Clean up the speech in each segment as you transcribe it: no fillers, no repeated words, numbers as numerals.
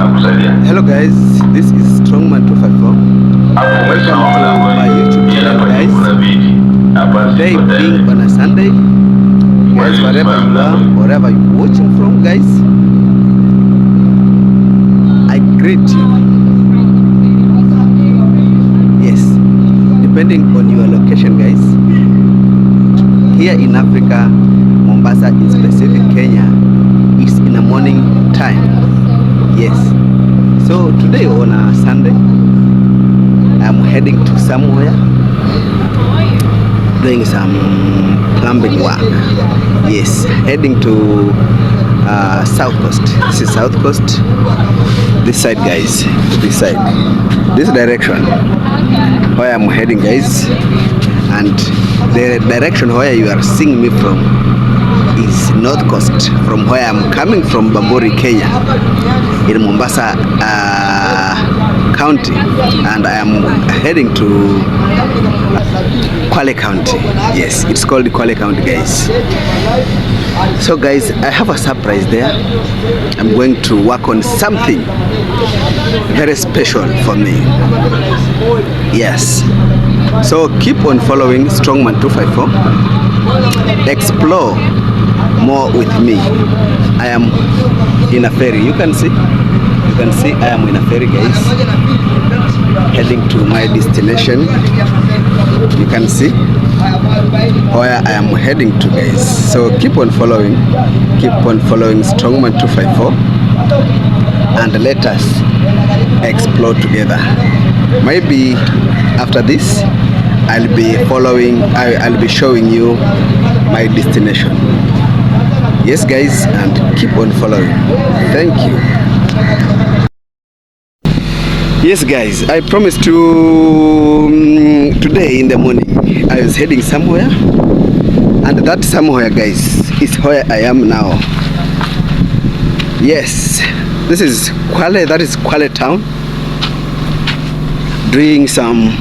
Hello guys, this is Strongman 254. Welcome to my YouTube channel guys. Today being on a Sunday, guys, wherever you are, wherever you're watching from guys, I greet you. Yes, depending on your location guys. Here in Africa, Mombasa in specific, Kenya, it's in the morning time. Yes, so today on a Sunday, I'm heading to somewhere, doing some plumbing work. Yes, heading to South Coast. This is South Coast. This side guys, this side, this direction where I'm heading guys, and the direction where you are seeing me from is North Coast, from where I'm coming from, Bamburi, Kenya, in Mombasa County, and I am heading to KWALE County. Yes, it's called KWALE County guys. So guys, I have a surprise there. I'm going to work on something very special for me. Yes, so keep on following Strongman 254. Explore more with me. I am in a ferry. You can see I am in a ferry guys, heading to my destination. You can see where I am heading to guys. So keep on following Strongman 254, and let us explore together. Maybe after this I'll be showing you my destination. Yes guys, and keep on following. Thank you. Yes guys, I promised to today in the morning I was heading somewhere, and that somewhere guys is where I am now. Yes, this is KWALE, that is KWALE town, doing some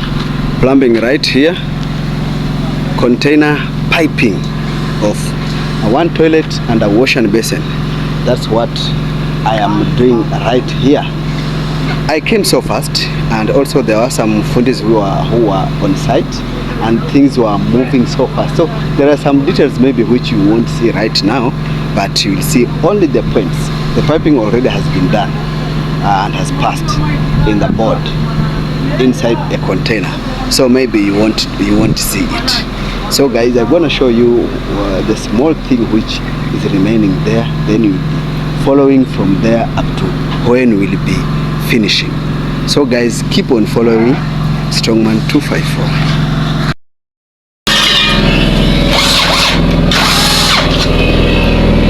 plumbing right here. Container piping of one toilet and a wash and basin. That's what I am doing right here. I came so fast, and also there were some fundis who were on site, and things were moving so fast. So there are some details maybe which you won't see right now, but you will see only the points. The piping already has been done and has passed in the board inside a container. So maybe you won't see it. So guys, I'm gonna show you the small thing which is remaining there, then you'll be following from there up to when we'll be finishing. So guys, keep on following Strongman 254.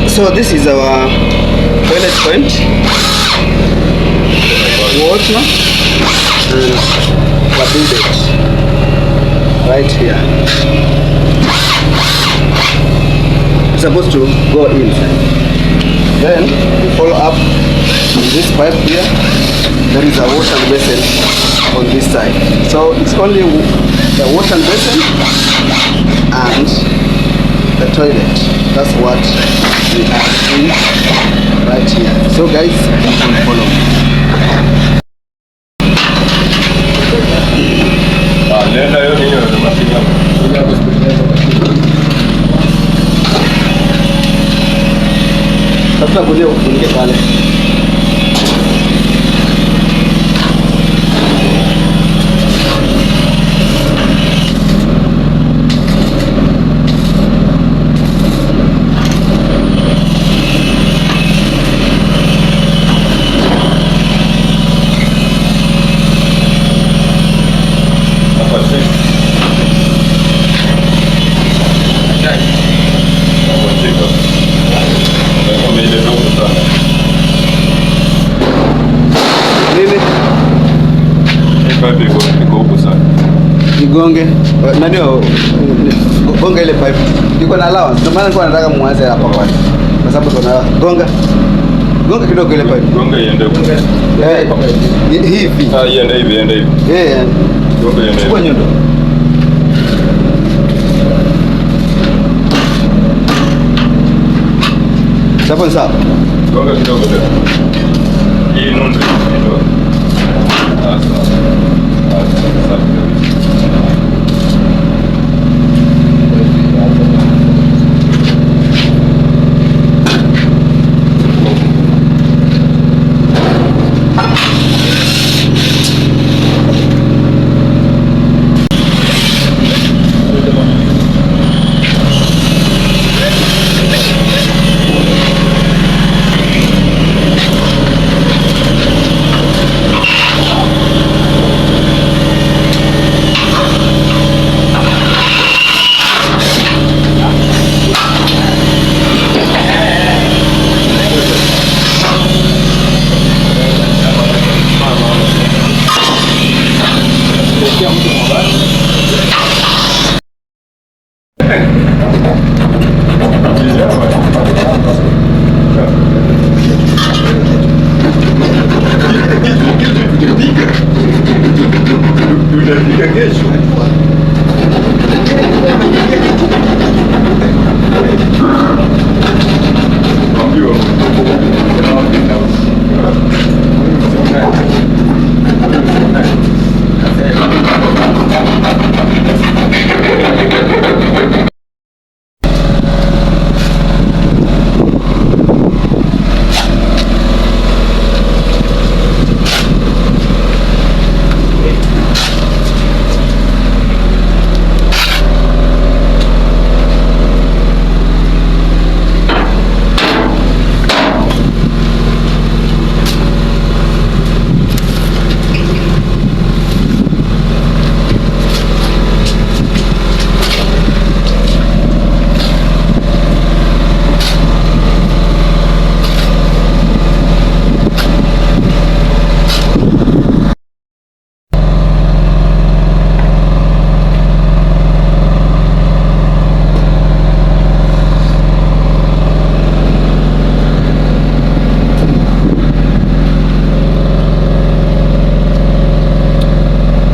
So this is our toilet point, water, and our bidet right here. It's supposed to go inside. Then we follow up with this pipe here. There is a wash and basin on this side. So it's only the wash and basin and the toilet. That's what we are doing right here. So guys, you can follow me. Sasa kuja ufunike pale. Gonge nani gonga ile pipe iko na allowance, ndio maana nilikuwa nataka muanze hapa kwanza, kwa sababu tuna gonga kidogo ile pipe, gonga iende huko hivi, iende hivi, gonga iende hivi kwa nyundo. Sawa sawa, gonga kidogo tena hii nundo.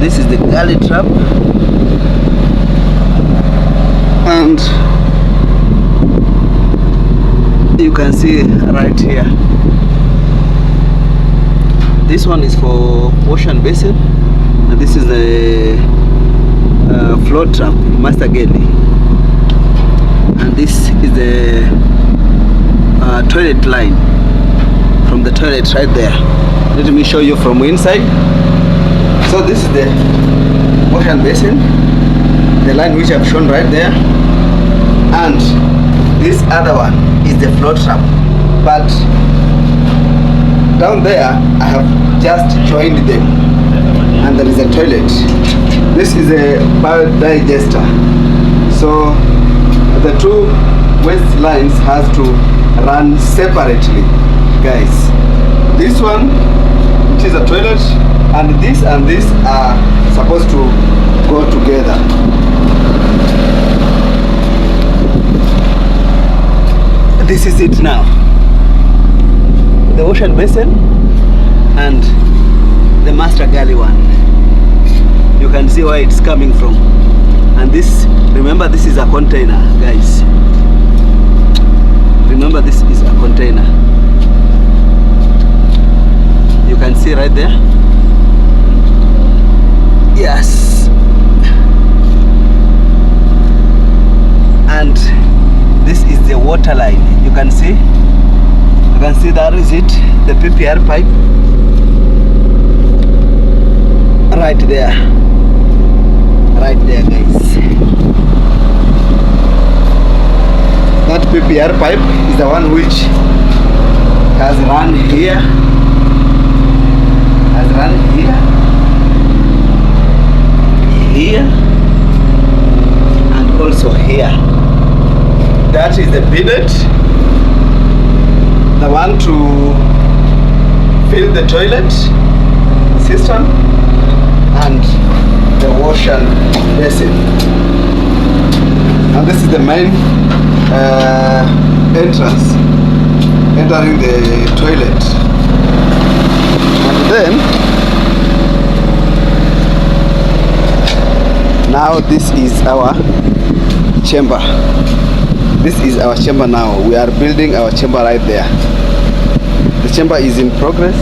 this is the galley trap, and you can see right here, this one is for wash and basin, and this is the floor trap, master galley, and this is the toilet line from the toilet right there. Let me show you from inside. So this is the wash and basin, the line which I've shown right there, and this other one is the floor trap, but down there I have just joined them, and there is a toilet. This is a biodigester, so the two waste lines has to run separately, guys. This one, it is a toilet, and this are supposed to go together. This is it now, the wash and basin and the master galley one. You can see where it's coming from, and this, remember, this is a container, guys. Remember, this is a container. You can see right there. Yes. And this is the water line. You can see that is it, the PPR pipe right there, guys. That PPR pipe is the one which has run here, here, and also here. That is the bidet, the one to fill the toilet system, and the wash and basin. And this is the main entrance, entering the toilet. And then now this is our chamber. This is our chamber now. We are building our chamber right there. The chamber is in progress.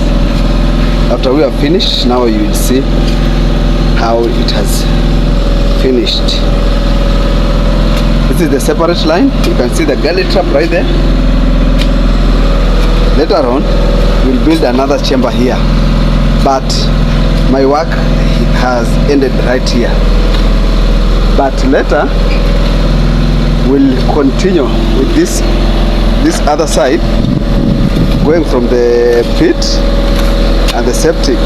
After we have finished, now you will see how it has finished. This is the separate line. You can see the galley trap right there. Later on, we'll build another chamber here, but my work has ended right here. But later we'll continue with this other side, going from the pit and the septic,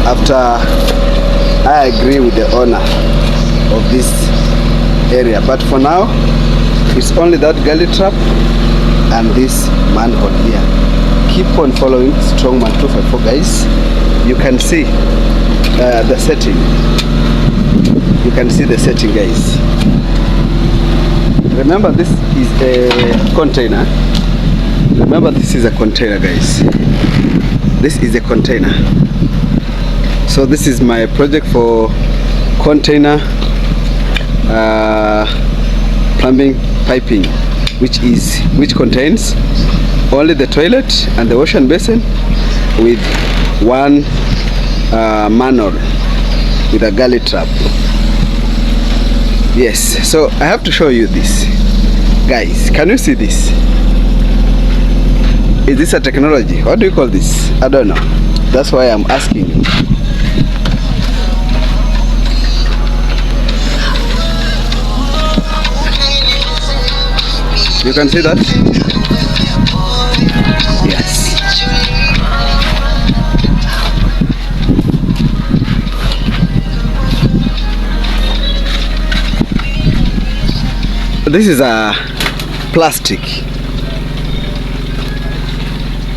after I agree with the owner of this area. But for now, it's only that galley trap and this manhole here. Keep on following Strongman 254, guys. You can see the setting. You can see the setting, guys. Remember, this is a container. Remember, this is a container, guys. This is a container. So this is my project for container plumbing piping, which contains only the toilet and the wash and basin with one manhole with a galley trap. Yes, so I have to show you this, guys. Can you see this? Is this a technology? What do you call this? I don't know. That's why I'm asking you. You can see that? Yes. This is a plastic,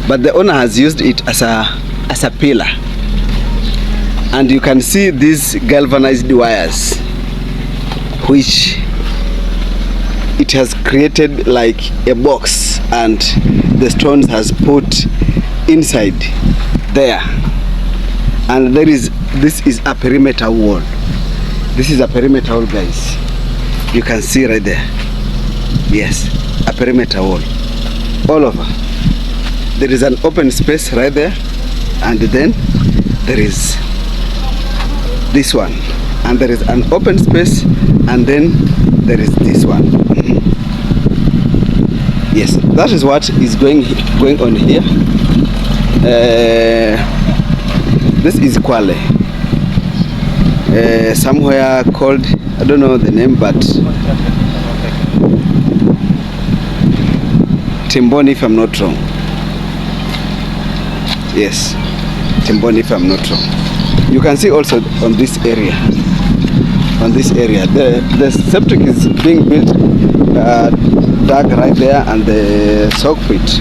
but the owner has used it as a pillar, and you can see these galvanized wires, which it has created like a box, and the stones has put inside there. and this is a perimeter wall. This is a perimeter wall, guys. You can see right there. Yes, a perimeter wall all over. There is an open space right there, and then there is this one, and there is an open space, and then there is this one. Yes, that is what is going on here. This is KWALE, somewhere called, I don't know the name, but Timboni, if I'm not wrong. Yes, Timboni, if I'm not wrong. You can see also on this area. The septic is being built, dug right there, and the soak pit.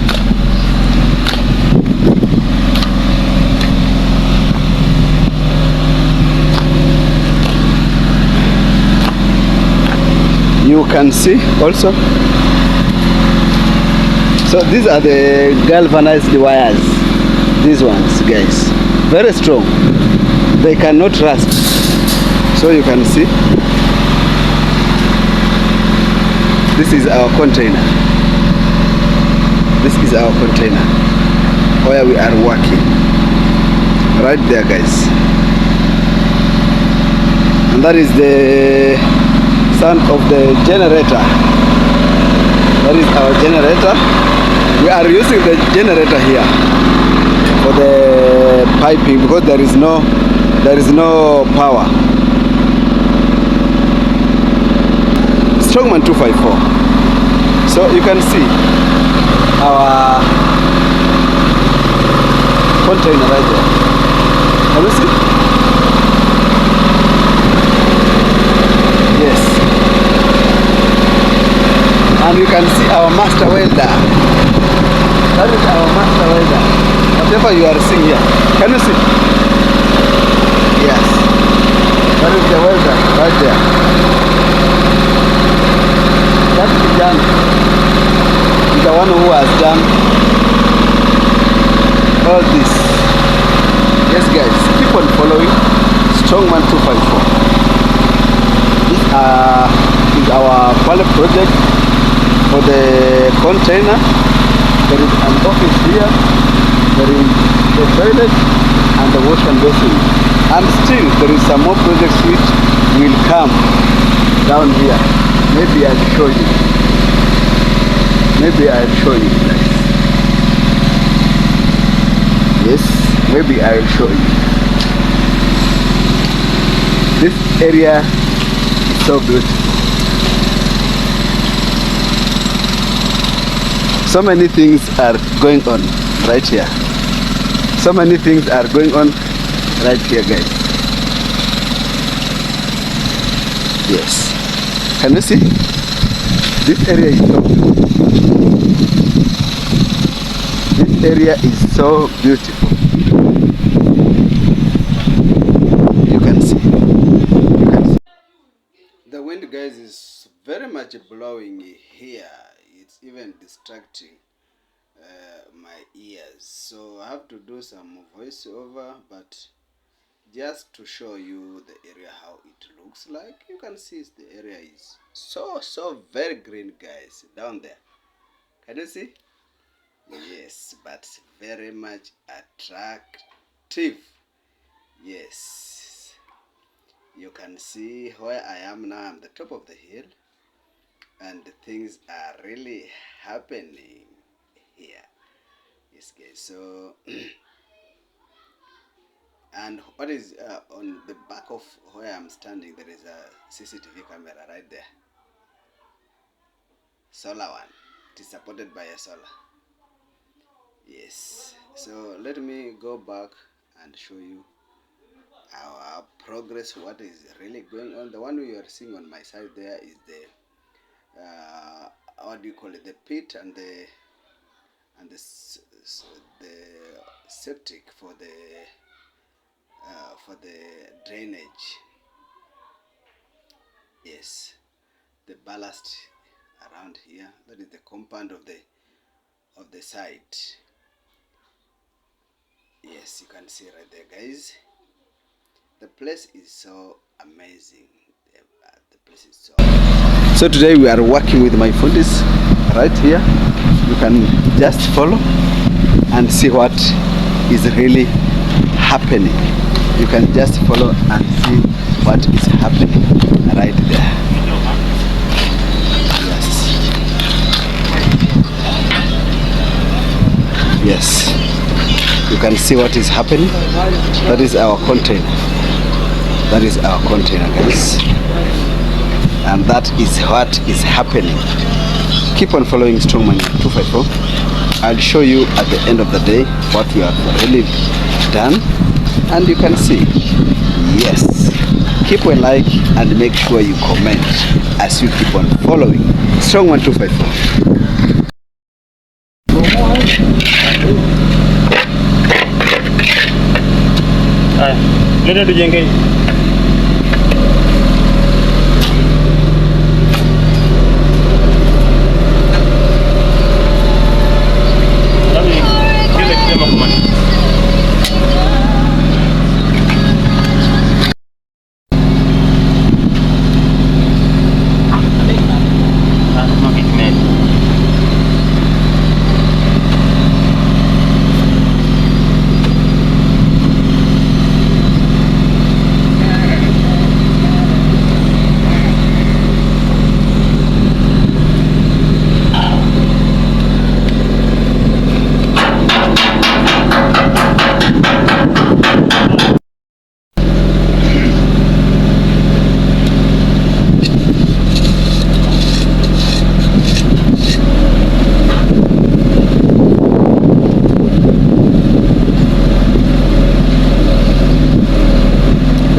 You can see also. So these are the galvanized wires. These ones, guys, very strong. They cannot rust. So you can see. This is our container. This is our container where we are working. Right there, guys. And that is the sound of the generator. That is our generator. We are using the generator here for the piping because there is no power. Strongman 254. So you can see our container right there. Can you see? Yes. And you can see our master welder. That is our master welder. Whatever you are seeing here. Can you see? Yes. That is the welder right there. That is Jan. He's the one who has done all this. Yes, guys, keep on following Strongman 254. This is our KWALE project for the container. There is an office here. There is the toilet and the wash and basin. And still there is some more projects which will come down here. Maybe I'll show you. Yes, maybe I'll show you. This area is so beautiful. So many things are going on right here. So many things are going on right here, guys. Yes. Can you see? This area is so beautiful. This area is so beautiful. You can see. The wind, guys, is very much blowing here. It's even distracting my ears. So I have to do some voiceover, but just to show you the area how it looks like. You can see the area is so very green, guys, down there. Can you see? Yes, but very much attractive. Yes, you can see where I am now. I'm the top of the hill, and things are really happening here. Yes, guys. So and what is on the back of where I'm standing, there is a CCTV camera right there. Solar one. It is supported by a solar. Yes. So let me go back and show you our progress, what is really going on. The one we are seeing on my side there is the what do you call it, the pit and the septic for the drainage. Yes, the ballast around here. That is the compound of the site. Yes, you can see right there, guys. The place is so amazing. The place is so today we are working with my fundis right here. You can just follow and see what is really happening. You can just follow and see what is happening right there. Yes, you can see what is happening. That is our container. That is our container, guys, and that is what is happening. Keep on following Strongman 254. I'll show you at the end of the day what we have really done, and you can see. Yes, keep a like and make sure you comment as you keep on following Strongman 254. Leta tujenge.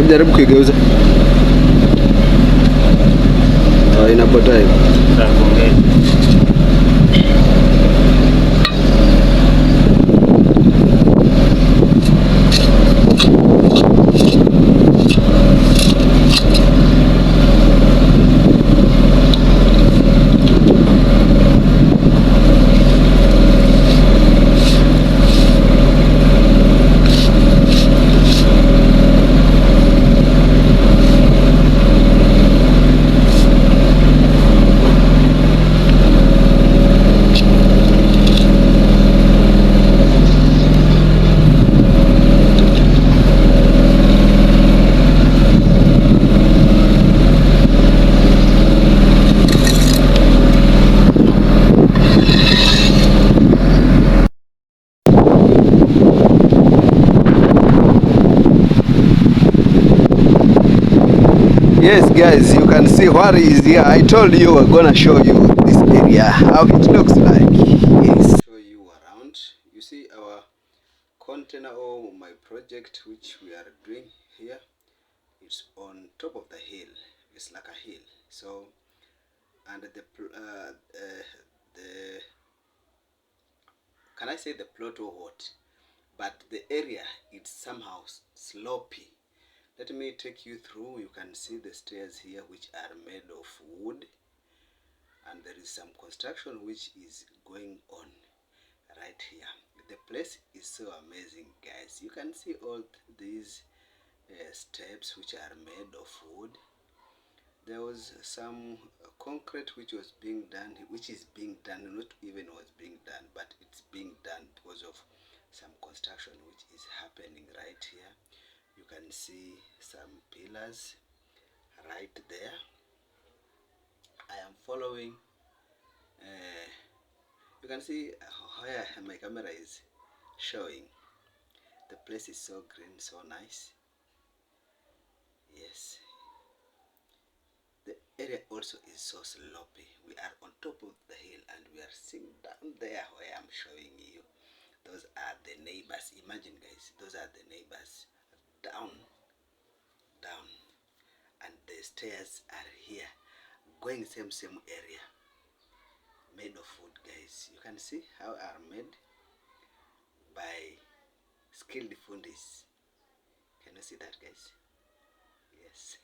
Jaribu kuigeuza. Inapotea hiyo. Yes guys, you can see what is here. I told you we're gonna show you this area, how it looks like. Yes. Show you around. You see our container or my project which we are doing here. It's on top of the hill. It's like a hill. So, and the can I say the plot or what? But the area it's somehow slopey. Let me take you through. You can see the stairs here which are made of wood, and there is some construction which is going on right here. The place is so amazing guys. You can see all these steps which are made of wood. There was some concrete which was being done, which is being done, not even was being done, but it's being done because of some construction which is happening right here. You can see some pillars right there. I am following. You can see where my camera is showing. The place is so green, so nice. Yes. The area also is so slopey. We are on top of the hill and we are seeing down there where I'm showing you. Those are the neighbors. Imagine guys, those are the neighbors. Down, and the stairs are here, going same area, made of wood guys. You can see how are made by skilled fundis. Can you see that guys? Yes.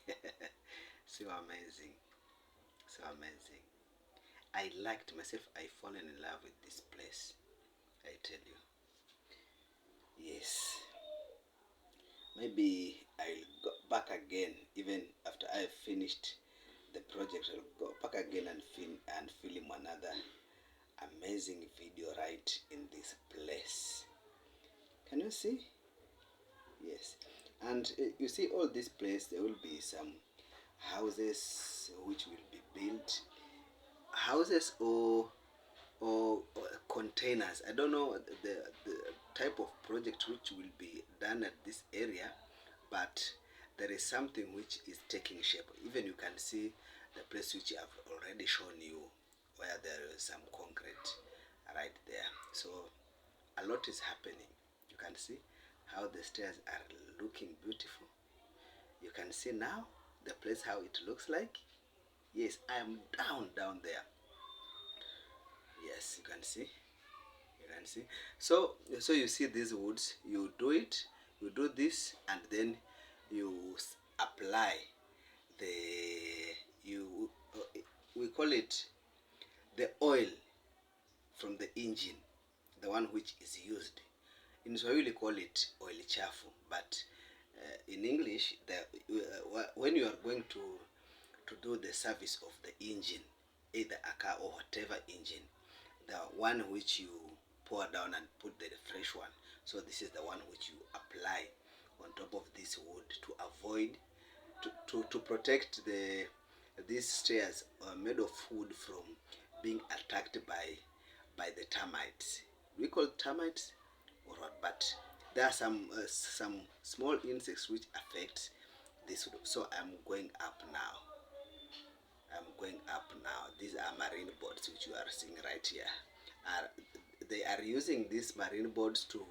So amazing, so amazing. I liked myself. I fallen in love with this place, I tell you. Yes, maybe I'll go back again. Even after I've finished the project, I'll go back again and film another amazing video right in this place. Can you see? Yes. And you see all this place, there will be some houses which will be built, houses or containers. I don't know the type of project which will be done at this area, but there is something which is taking shape. Even you can see the place which I've already shown you, where there is some concrete right there. So a lot is happening. You can see how the stairs are looking beautiful. You can see now the place how it looks like. Yes, I am down there. Yes, you can see. You can see. So you see these woods. You do it. You do this, and then you apply the we call it the oil from the engine, the one which is used. In Swahili call it oil chafu, but in English, when you are going to do the service of the engine, either a car or whatever engine, the one which you pour down and put the fresh one. So this is the one which you apply on top of this wood to avoid, to protect these stairs made of wood from being attacked by the termites. We call termites or what, but there are some small insects which affect this wood. So I'm going up now. These are marine boards which you are seeing right here. They are using these marine boards to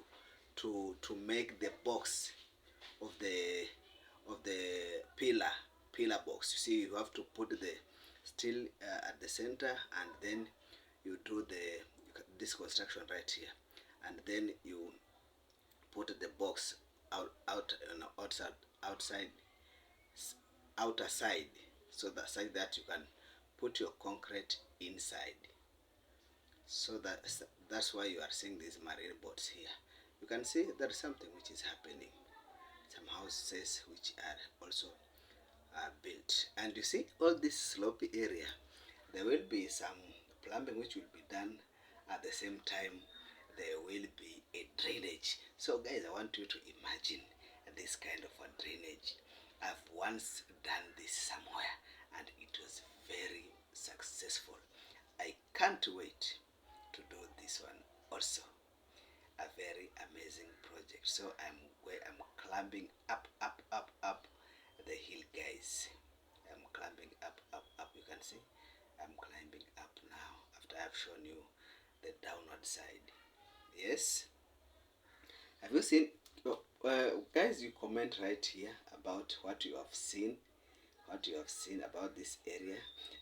make the box of the pillar box. You see, you have to put the steel at the center, and then you do this construction right here, and then you put the box outer side, so that you can put your concrete inside. So that's why you are seeing these marine boards here. You can see there is something which is happening. Some houses which are also built, and you see all this slopy area. There will be some plumbing which will be done. At the same time, there will be a drainage. So guys, I want you to imagine this kind of a drainage. I've once done this somewhere and it was very successful. I can't wait to do this one also. A very amazing project. So I'm climbing up the hill, guys. I'm climbing up. You can see I'm climbing up now after I've shown you the downward side. Yes, have you seen? Guys, you comment right here about what you have seen, about this area.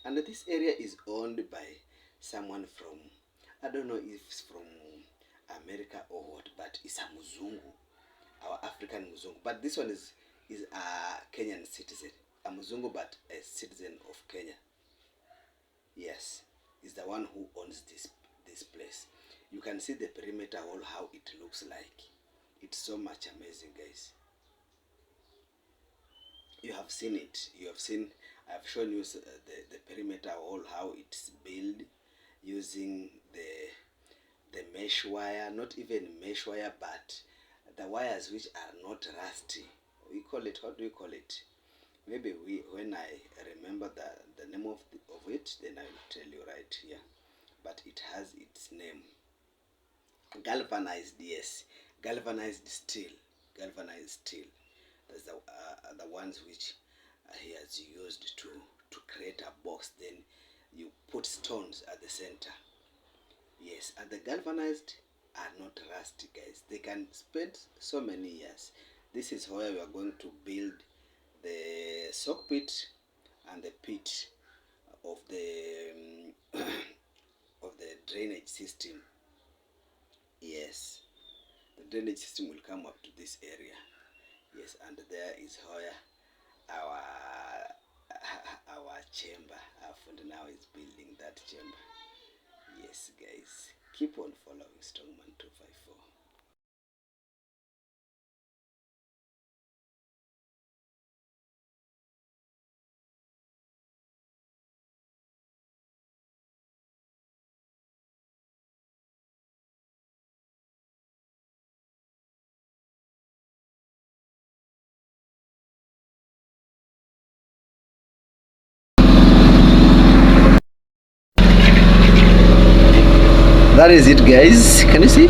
And this area is owned by someone from, I don't know if it's from America or what, but it's a Muzungu, our African Muzungu. But this one is a Kenyan citizen, a Muzungu but a citizen of Kenya. Yes, is the one who owns this place. You can see the perimeter wall, how it looks like. It's so much amazing, guys. You have seen it. I've shown you the perimeter wall, how it's built using the mesh wire, not even mesh wire, but the wires which are not rusty. We call it, what do we call it? Maybe when I remember the name of it, then I will tell you right here. But it has its name. Galvanized, yes. Galvanized steel. That's the ones which he has used to create a box. Then you put stones at the center. Yes, and the galvanized are not rusty, guys. They can spend so many years. This is where we are going to build the soak pit and the pit of the of the drainage system. Yes, the drainage system will come up to this area. Yes, and there is where our chamber, our friend now is building that chamber. Yes, guys, keep on following Strongman 254. that is it, guys. Can you see?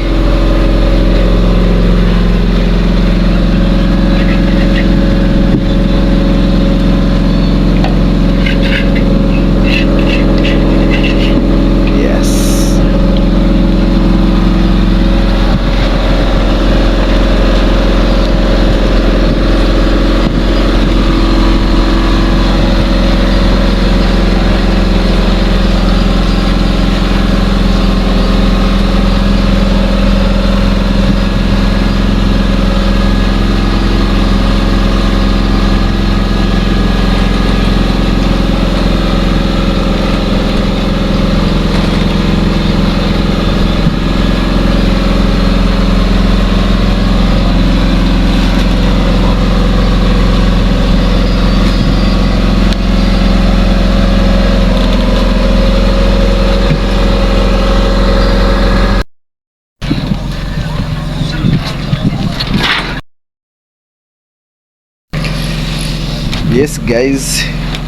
Yes, guys,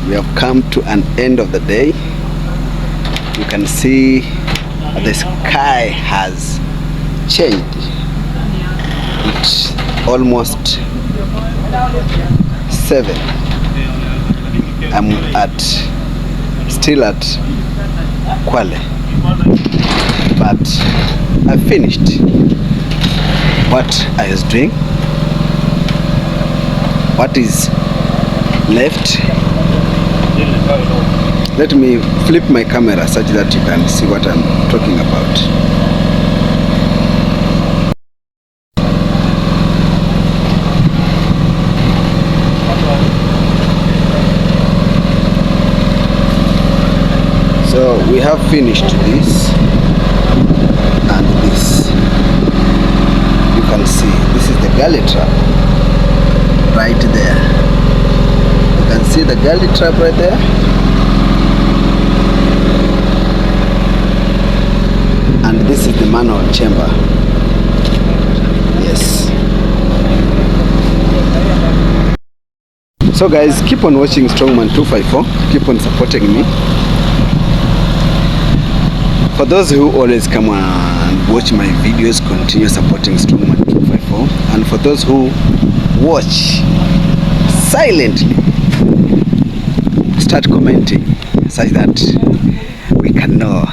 we have come to an end of the day. You can see the sky has changed. It's almost 7. I'm still at KWALE, but I finished what I was doing. What is left? Let me flip my camera such that you can see what I'm talking about. So we have finished this and this. You can see this is the galley trap right there. You can see the galley trap right there. And this is the manual chamber. Yes. So guys, keep on watching Strongman 254. Keep on supporting me. For those who always come and watch my videos, continue supporting Strongman 254. And for those who watch silently, start commenting such that we can know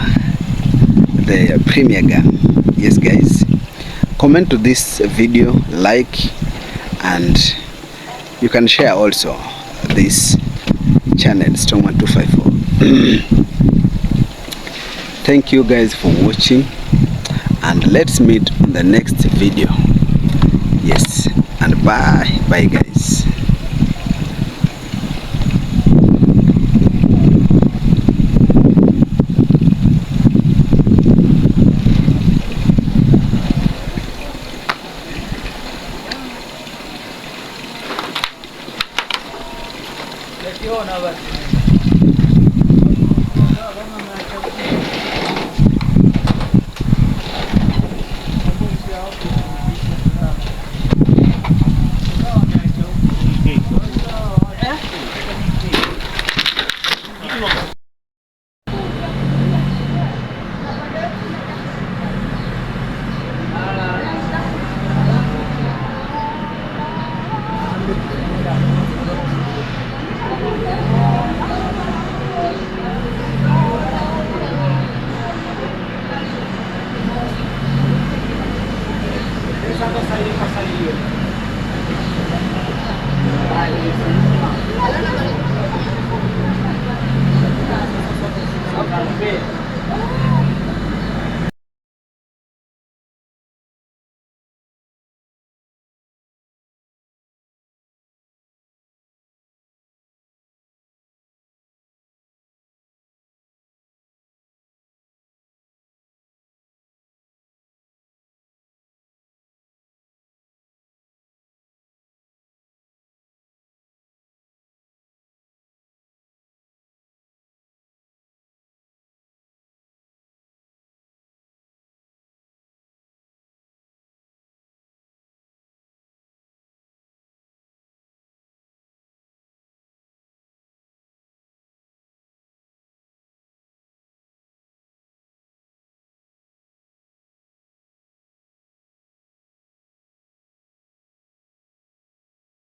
the premier gang. Yes, guys, comment to this video, like, and you can share also this channel Strongman 254. Thank you guys for watching, and let's meet on the next video. Yes, and bye guys. Let's go now.